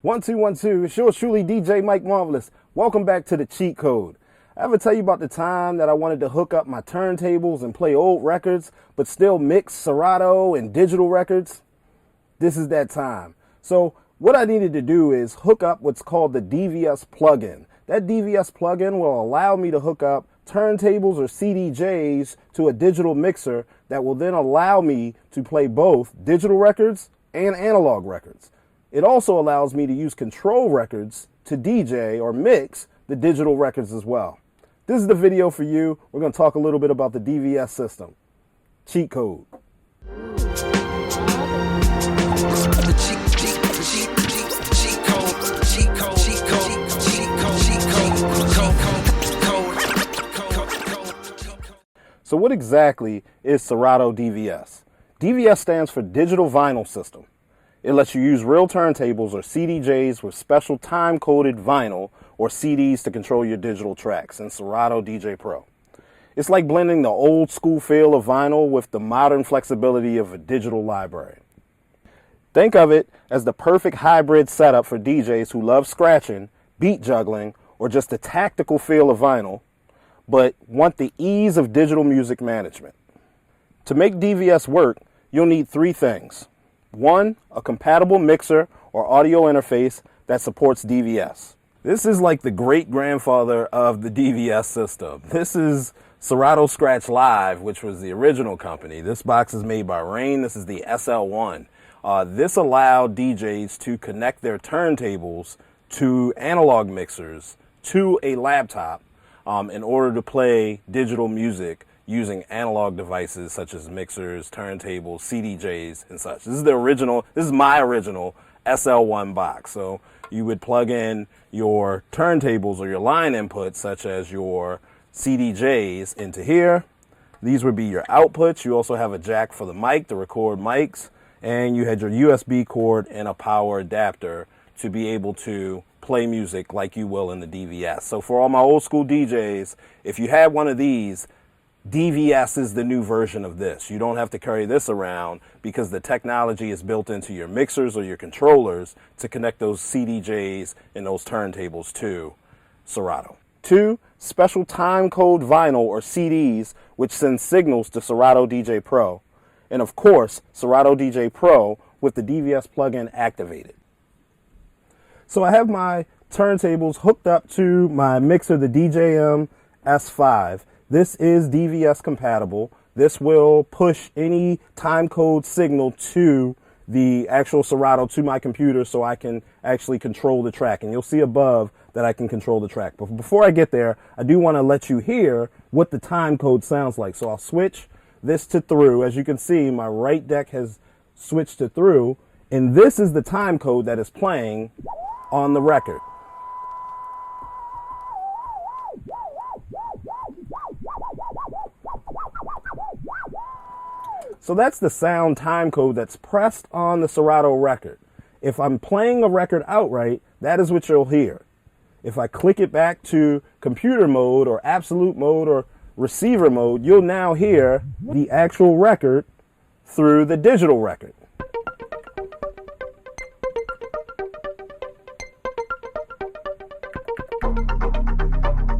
1 2 1 2. It's yours truly, DJ Mike Marvelous. Welcome back to the Cheat Code. I ever tell you about the time that I wanted to hook up my turntables and play old records, but still mix Serato and digital records? This is that time. So what I needed to do is hook up what's called the DVS plugin. That DVS plugin will allow me to hook up turntables or CDJs to a digital mixer that will then allow me to play both digital records and analog records. It also allows me to use control records to DJ or mix the digital records as well. This is the video for you. We're going to talk a little bit about the DVS system. Cheat code. So what exactly is Serato DVS? DVS stands for Digital Vinyl System. It lets you use real turntables or CDJs with special time-coded vinyl or CDs to control your digital tracks in Serato DJ Pro. It's like blending the old school feel of vinyl with the modern flexibility of a digital library. Think of it as the perfect hybrid setup for DJs who love scratching, beat juggling, or just the tactical feel of vinyl, but want the ease of digital music management. To make DVS work, you'll need three things. One, a compatible mixer or audio interface that supports DVS. This is like the great-grandfather of the DVS system. This is Serato Scratch Live, which was the original company. This box is made by Rain. This is the SL1. This allowed DJs to connect their turntables to analog mixers to a laptop in order to play digital music using analog devices such as mixers, turntables, CDJs, and such. This is my original SL1 box. So you would plug in your turntables or your line inputs such as your CDJs into here. These would be your outputs. You also have a jack for the mic to record mics, and you had your USB cord and a power adapter to be able to play music like you will in the DVS. So for all my old school DJs, if you had one of these, DVS is the new version of this. You don't have to carry this around because the technology is built into your mixers or your controllers to connect those CDJs and those turntables to Serato. Two, special time code vinyl or CDs, which send signals to Serato DJ Pro. And of course, Serato DJ Pro with the DVS plugin activated. So I have my turntables hooked up to my mixer, the DJing S5. This is DVS compatible. This will push any time code signal to the actual Serato to my computer so I can actually control the track. And you'll see above that I can control the track. But before I get there, I do want to let you hear what the time code sounds like. So I'll switch this to through. As you can see, my right deck has switched to through. And this is the time code that is playing on the record. So that's the sound time code that's pressed on the Serato record. If I'm playing a record outright, that is what you'll hear. If I click it back to computer mode or absolute mode or receiver mode, you'll now hear the actual record through the digital record.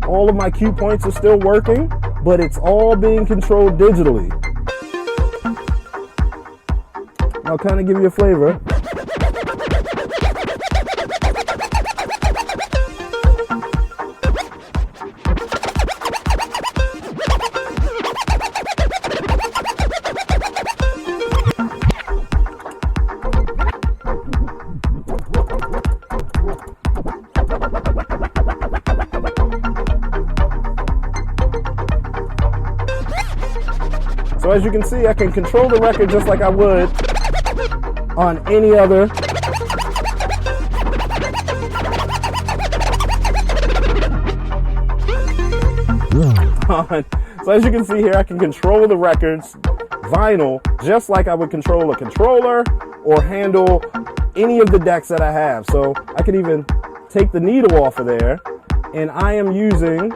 All of my cue points are still working, but it's all being controlled digitally. I'll kind of give you a flavor. So as you can see, I can control the record just like I would on any other So as you can see here, I can control the records vinyl just like I would control a controller or handle any of the decks that I have. So I can even take the needle off of there, and I'm using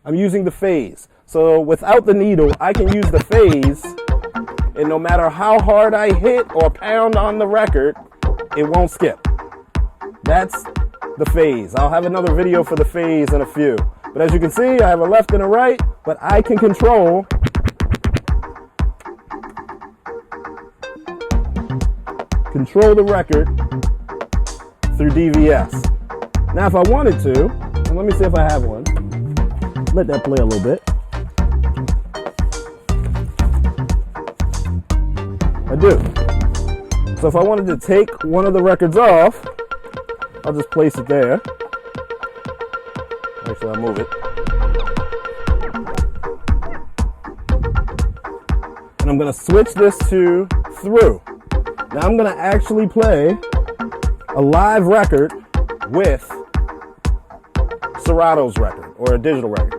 the phase. So without the needle, I can use the phase, and no matter how hard I hit or pound on the record, it won't skip. That's the phase. I'll have another video for the phase in a few. But as you can see, I have a left and a right, but I can control the record through DVS. Now if I wanted to, and let me see if I have one. Let that play a little bit. I do. So if I wanted to take one of the records off, I'll just place it there. Actually, I'll move it. And I'm going to switch this to through. Now I'm going to actually play a live record with Serato's record, or a digital record.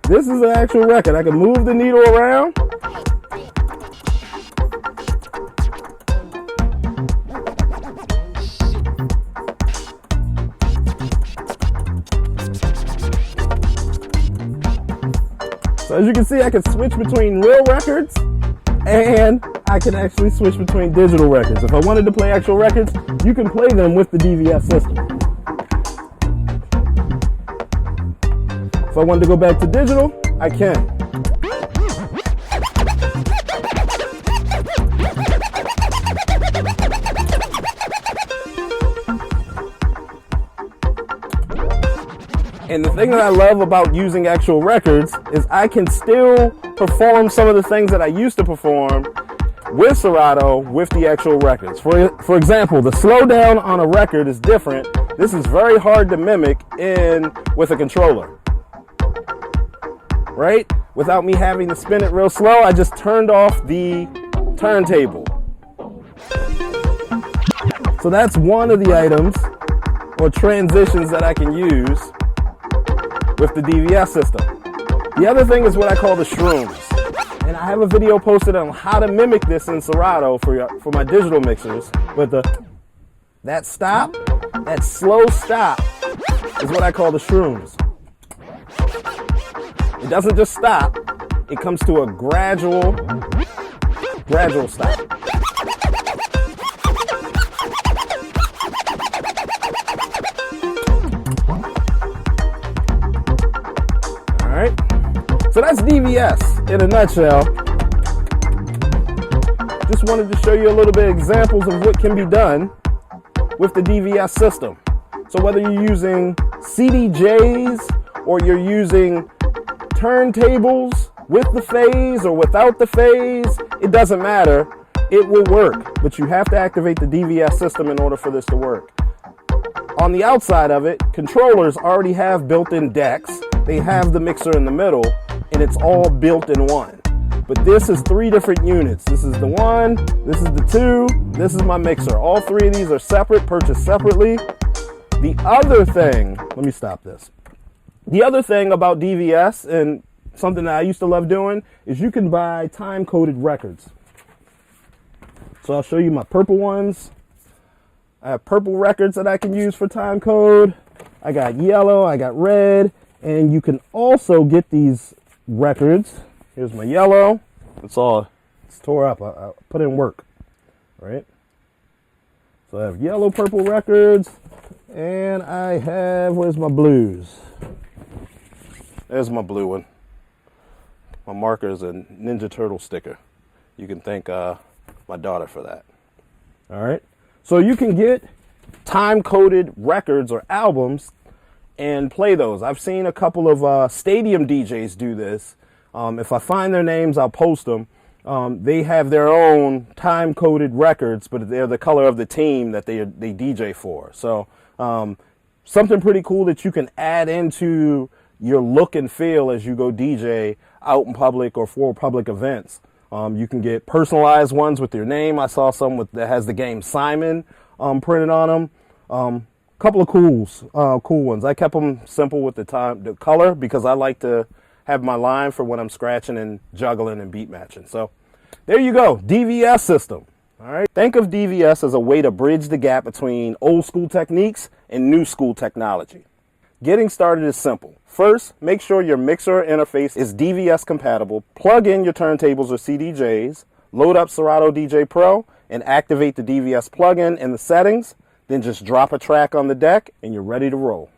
This is an actual record. I can move the needle around. So as you can see, I can switch between real records and I can actually switch between digital records. If I wanted to play actual records, you can play them with the DVS system. If I wanted to go back to digital, I can. And the thing that I love about using actual records is I can still perform some of the things that I used to perform with Serato with the actual records. For example, the slowdown on a record is different. This is very hard to mimic with a controller. Right? Without me having to spin it real slow, I just turned off the turntable. So that's one of the items or transitions that I can use with the DVS system. The other thing is what I call the shrooms. And I have a video posted on how to mimic this in Serato for my digital mixers. But that stop, that slow stop, is what I call the shrooms. It doesn't just stop, it comes to a gradual stop. Alright, so that's DVS in a nutshell. Just wanted to show you a little bit of examples of what can be done with the DVS system. So whether you're using CDJs or you're using turntables with the phase or without the phase, it doesn't matter. It will work, but you have to activate the DVS system in order for this to work. On the outside of it, controllers already have built-in decks. They have the mixer in the middle, and it's all built in one. But this is 3 different units. This is the 1, this is the 2, this is my mixer. All 3 of these are separate, purchased separately. The other thing, let me stop this. The other thing about DVS, and something that I used to love doing, is you can buy time-coded records. So I'll show you my purple ones. I have purple records that I can use for time code. I got yellow, I got red, and you can also get these records. Here's my yellow. It's tore up. I put in work, right? So I have yellow, purple records, and I have, where's my blues? There's my blue one. My marker is a Ninja Turtle sticker. You can thank my daughter for that. All right. So you can get time-coded records or albums and play those. I've seen a couple of stadium DJs do this. If I find their names, I'll post them. They have their own time-coded records, but they're the color of the team that they DJ for. So something pretty cool that you can add into your look and feel as you go DJ out in public or for public events. You can get personalized ones with your name. I saw some that has the game Simon printed on them. Couple of cool ones. I kept them simple with the color because I like to have my line for when I'm scratching and juggling and beat matching. So there you go, DVS system. All right. Think of DVS as a way to bridge the gap between old school techniques and new school technology. Getting started is simple. First, make sure your mixer interface is DVS compatible. Plug in your turntables or CDJs, load up Serato DJ Pro, and activate the DVS plugin in the settings. Then just drop a track on the deck and you're ready to roll.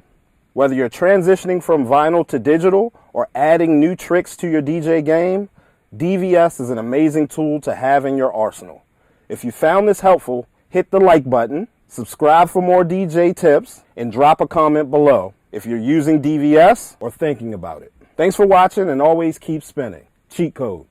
Whether you're transitioning from vinyl to digital or adding new tricks to your DJ game, DVS is an amazing tool to have in your arsenal. If you found this helpful, hit the like button, subscribe for more DJ tips, and drop a comment below if you're using DVS or thinking about it. Thanks for watching, and always keep spinning. Cheat code.